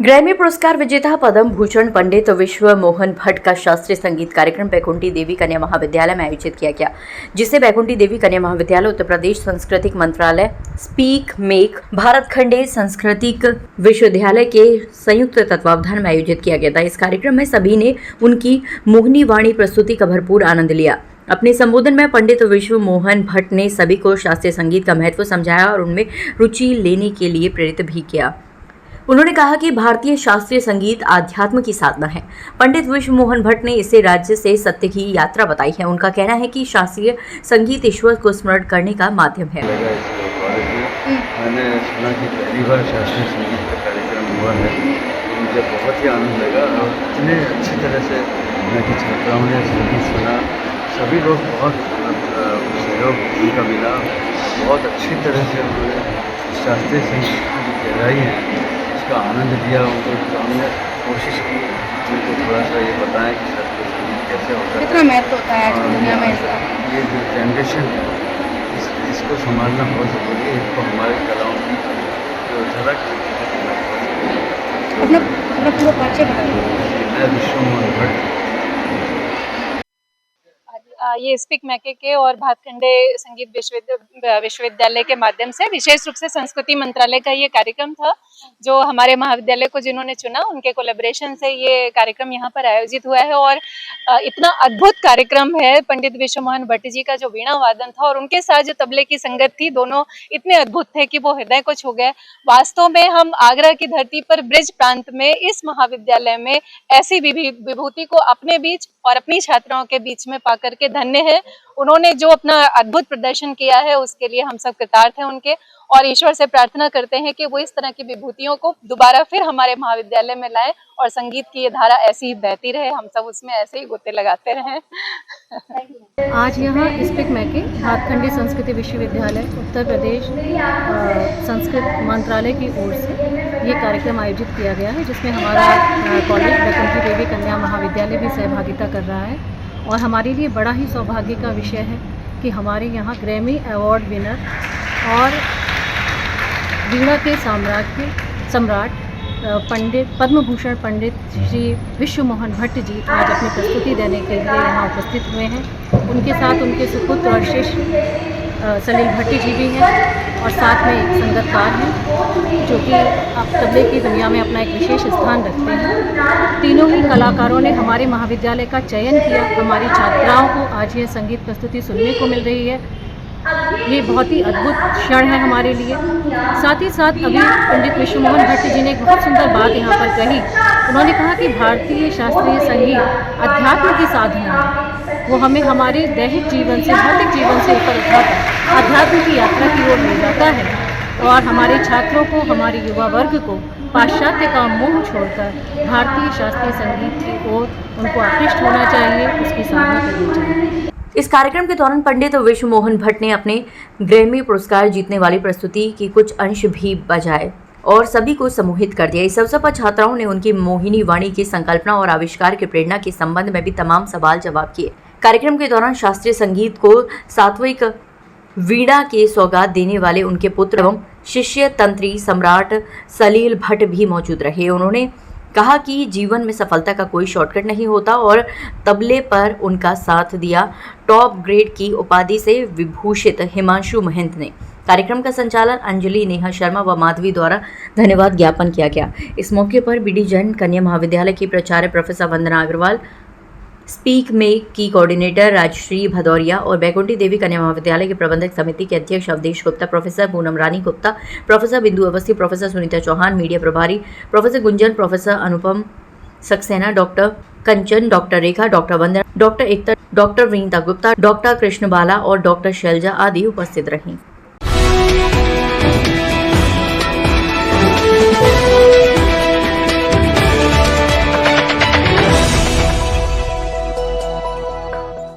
Grammy पुरस्कार विजेता पद्म भूषण पंडित विश्व मोहन भट्ट का शास्त्रीय संगीत कार्यक्रम बैकुंठी देवी कन्या महाविद्यालय में आयोजित किया गया, जिसे बैकुंठी देवी कन्या महाविद्यालय, उत्तर प्रदेश सांस्कृतिक मंत्रालय, स्पीक मेक, भारत खंडे सांस्कृतिक विश्वविद्यालय के संयुक्त तत्वावधान में आयोजित किया गया था। इस कार्यक्रम में सभी ने उनकी मोहिनी वाणी प्रस्तुति का भरपूर आनंद लिया। अपने संबोधन में पंडित विश्व मोहन भट्ट ने सभी को शास्त्रीय संगीत का महत्व समझाया और उनमें रुचि लेने के लिए प्रेरित भी किया। उन्होंने कहा कि भारतीय शास्त्रीय संगीत आध्यात्म की साधना है। पंडित विश्व मोहन भट्ट ने इसे राज्य से सत्य की यात्रा बताई है। उनका कहना है कि शास्त्रीय संगीत ईश्वर को स्मरण करने का माध्यम है। मैंने सुना कि पहली बार शास्त्रीय संगीत का कार्यक्रम हुआ है, मुझे बहुत ही आनंद लगा और इतने अच्छी तरह से यहाँ की छात्राओं ने संगीत सुना। सभी लोग बहुत सहयोग उनका मिला, बहुत अच्छी तरह से उन्होंने शास्त्रीय संगीत की जो गहराई है उसका आनंद लिया। उनको हमने कोशिश की उनको थोड़ा सा ये बताएं कि शास्त्रीय संगीत कैसे होता है, कितना महत्व होता है आज की दुनिया में इसका। ये जो जनरेशन है इसको संभालना बहुत ज़रूरी है। इसको हमारी कलाओं की जो झलक अपना पूरा परिचय बताइए। मैं विश्व मोहन भट्ट। ये स्पीक मैके के और भातखंडे संगीत विश्वविद्यालय के माध्यम से विशेष रूप से संस्कृति मंत्रालय का ये कार्यक्रम था, जो हमारे महाविद्यालय को जिन्होंने चुना उनके कोलैबोरेशन से ये कार्यक्रम यहाँ पर आयोजित हुआ है। और इतना अद्भुत कार्यक्रम है। पंडित विश्व मोहन भट्ट जी का जो वीणा वादन था और उनके साथ जो तबले की संगत थी, दोनों इतने अद्भुत थे कि वो हृदय को छू गए। वास्तव में हम आगरा की धरती पर ब्रिज प्रांत में इस महाविद्यालय में ऐसी विभूति को अपने बीच और अपनी छात्राओं के बीच में पाकर के धन्य है। उन्होंने जो अपना अद्भुत प्रदर्शन किया है उसके लिए हम सब कृतार्थ हैं उनके, और ईश्वर से प्रार्थना करते हैं कि वो इस तरह की विभूतियों को दोबारा फिर हमारे महाविद्यालय में लाएं और संगीत की ये धारा ऐसी ही बहती रहे, हम सब उसमें ऐसे ही गोते लगाते रहें। आज यहाँ स्पीक मैके भातखंडे संस्कृति विश्वविद्यालय उत्तर प्रदेश संस्कृत मंत्रालय की ओर से ये कार्यक्रम आयोजित किया गया है, जिसमें हमारा कॉलेज बैकुंठी देवी कन्या महाविद्यालय भी सहभागिता कर रहा है। और हमारे लिए बड़ा ही सौभाग्य का विषय है कि हमारे यहाँ ग्रैमी अवार्ड विनर और वीणा के सम्राट पंडित पद्म भूषण पंडित श्री विश्व मोहन भट्ट जी आज अपनी प्रस्तुति देने के लिए यहाँ उपस्थित हुए हैं। उनके साथ उनके सुपुत्र और शिष्य सलील भट्टी जी भी हैं और साथ में एक संगतकार हैं जो कि अब तबले की दुनिया में अपना एक विशेष स्थान रखते हैं। तीनों ही कलाकारों ने हमारे महाविद्यालय का चयन किया। हमारी छात्राओं को आज ये संगीत प्रस्तुति सुनने को मिल रही है। ये बहुत ही अद्भुत क्षण है हमारे लिए। साथ ही साथ अभी पंडित विश्व मोहन भट्ट जी ने एक बहुत सुंदर बात यहाँ पर कही। उन्होंने कहा कि भारतीय शास्त्रीय संगीत अध्यात्म की साधना है। वो हमें हमारे दैहिक जीवन से, भौतिक जीवन से ऊपर उठाकर अध्यात्म की यात्रा की ओर ले जाता है और हमारे छात्रों को, हमारे युवा वर्ग को पाश्चात्य का मोह छोड़कर भारतीय शास्त्रीय संगीत की ओर उनको आकृष्ट होना चाहिए, उसकी साधना करनी चाहिए। इस कार्यक्रम के दौरान पंडित विश्व मोहन भट्ट ने अपने ग्रैमी पुरस्कार जीतने वाली प्रस्तुति की कुछ अंश भी बजाए और सभी को सम्मोहित कर दिया। इस अवसर पर छात्राओं ने उनकी मोहिनी वाणी की संकल्पना और आविष्कार की प्रेरणा के संबंध में भी तमाम सवाल जवाब किए। कार्यक्रम के दौरान शास्त्रीय संगीत को सात्विक वीणा के सौगात देने वाले उनके पुत्र एवं शिष्य तंत्री सम्राट सलील भट्ट भी मौजूद रहे। उन्होंने कहा कि जीवन में सफलता का कोई शॉर्टकट नहीं होता और तबले पर उनका साथ दिया। टॉप ग्रेड की उपाधि से विभूषित हिमांशु महंत ने कार्यक्रम का संचालन अंजलि, नेहा शर्मा व माधवी द्वारा धन्यवाद ज्ञापन किया गया। इस मौके पर बीडी जैन कन्या महाविद्यालय की प्राचार्य प्रोफेसर वंदना अग्रवाल, स्पीक मेक की कोऑर्डिनेटर राजश्री भदौरिया और बैकुंठी देवी कन्या महाविद्यालय के प्रबंधक समिति के अध्यक्ष अवधेश गुप्ता, प्रोफेसर पूनम रानी गुप्ता, प्रोफेसर बिंदु अवस्थी, प्रोफेसर सुनीता चौहान, मीडिया प्रभारी प्रोफेसर गुंजन, प्रोफेसर अनुपम सक्सेना, डॉक्टर कंचन, डॉक्टर रेखा, डॉक्टर वंदना, डॉक्टर एकता, डॉक्टर विनीता गुप्ता, डॉक्टर कृष्ण बाला और डॉक्टर शैलजा आदि उपस्थित रहीं।